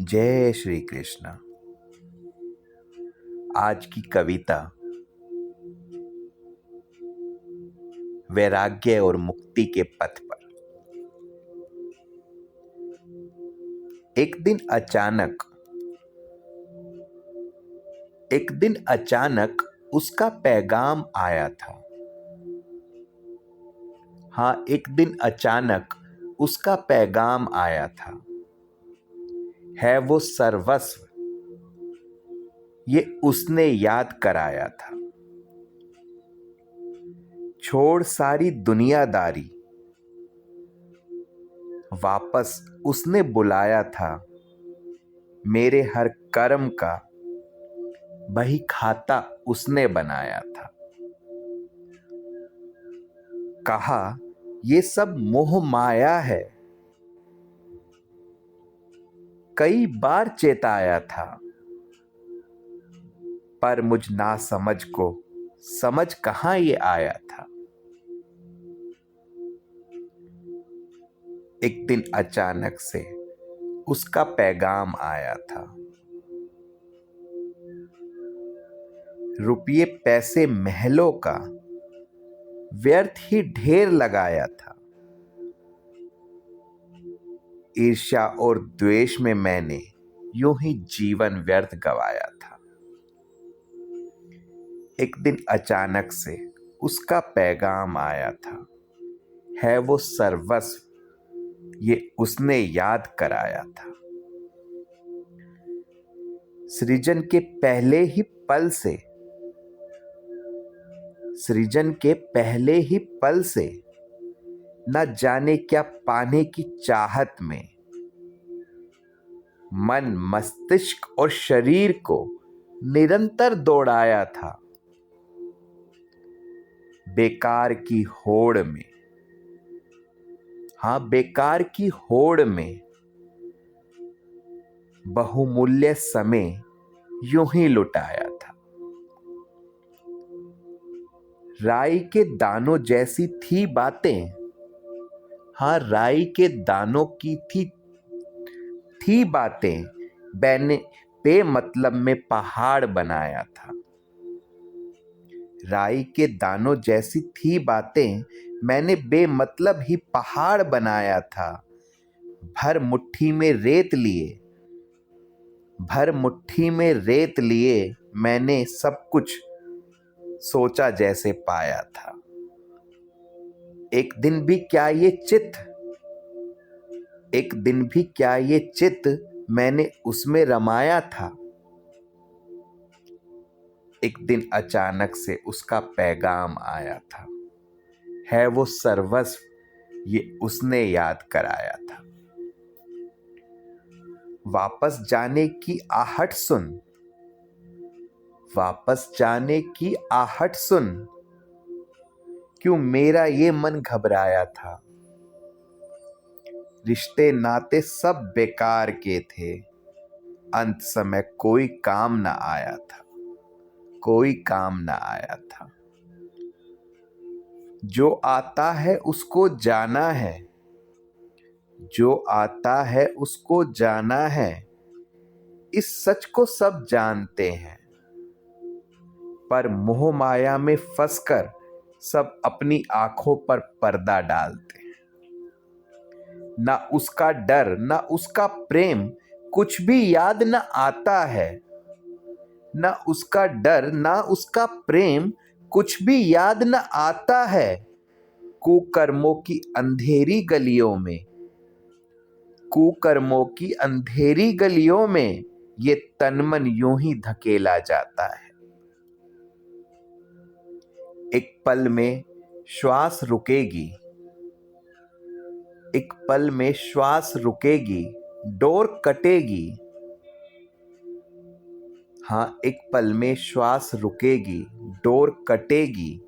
जय श्री कृष्ण। आज की कविता वैराग्य और मुक्ति के पथ पर। एक दिन अचानक उसका पैगाम आया था। हाँ, एक दिन अचानक उसका पैगाम आया था। है वो सर्वस्व, ये उसने याद कराया था। छोड़ सारी दुनियादारी, वापस उसने बुलाया था। मेरे हर कर्म का बही खाता उसने बनाया था। कहा ये सब मोह माया है, कई बार चेताया था। पर मुझ नासमझ को समझ कहाँ ये आया था। एक दिन अचानक से उसका पैगाम आया था। रुपये पैसे महलों का व्यर्थ ही ढेर लगाया था। ईर्ष्या और द्वेष में मैंने यूं ही जीवन व्यर्थ गवाया था। एक दिन अचानक से उसका पैगाम आया था। है वो सर्वस्व, ये उसने याद कराया था। सृजन के पहले ही पल से न जाने क्या पाने की चाहत में मन, मस्तिष्क और शरीर को निरंतर दौड़ाया था। बेकार की होड़ में, बेकार की होड़ में बहुमूल्य समय यूं ही लुटाया था। राई के दानों जैसी थी बातें, राई के दानों की थी बातें, मैंने बेमतलब में पहाड़ बनाया था। राई के दानों जैसी थी बातें, मैंने बेमतलब ही पहाड़ बनाया था। भर मुट्ठी में रेत लिए मैंने सब कुछ सोचा जैसे पाया था। एक दिन भी क्या ये चित मैंने उसमें रमाया था। एक दिन अचानक से उसका पैगाम आया था। है वो सर्वस्व, ये उसने याद कराया था। वापस जाने की आहट सुन, क्यों मेरा ये मन घबराया था। रिश्ते नाते सब बेकार के थे, अंत समय कोई काम न आया था। जो आता है उसको जाना है, इस सच को सब जानते हैं। पर मोह माया में फंसकर सब अपनी आंखों पर पर्दा डालते हैं। ना उसका डर, ना उसका प्रेम कुछ भी याद न आता है। ना उसका डर, ना उसका प्रेम कुछ भी याद न आता है। कुकर्मों की अंधेरी गलियों में ये तन मन यूं ही धकेला जाता है। एक पल में श्वास रुकेगी, डोर कटेगी। एक पल में श्वास रुकेगी, डोर कटेगी,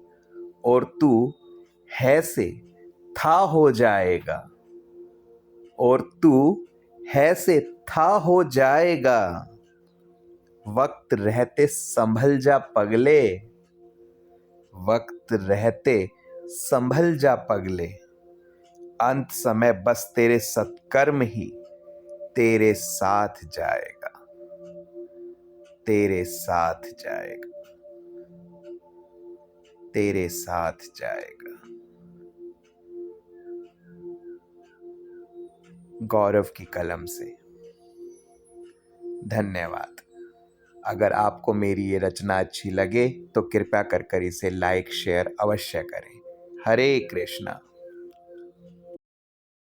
और तू है से था हो जाएगा। वक्त रहते संभल जा पगले, अंत समय बस तेरे सत्कर्म ही तेरे साथ जाएगा, तेरे साथ जाएगा, तेरे साथ जाएगा। गौरव की कलम से। धन्यवाद। अगर आपको मेरी ये रचना अच्छी लगे तो कृपया कर इसे लाइक शेयर अवश्य करें। हरे कृष्णा।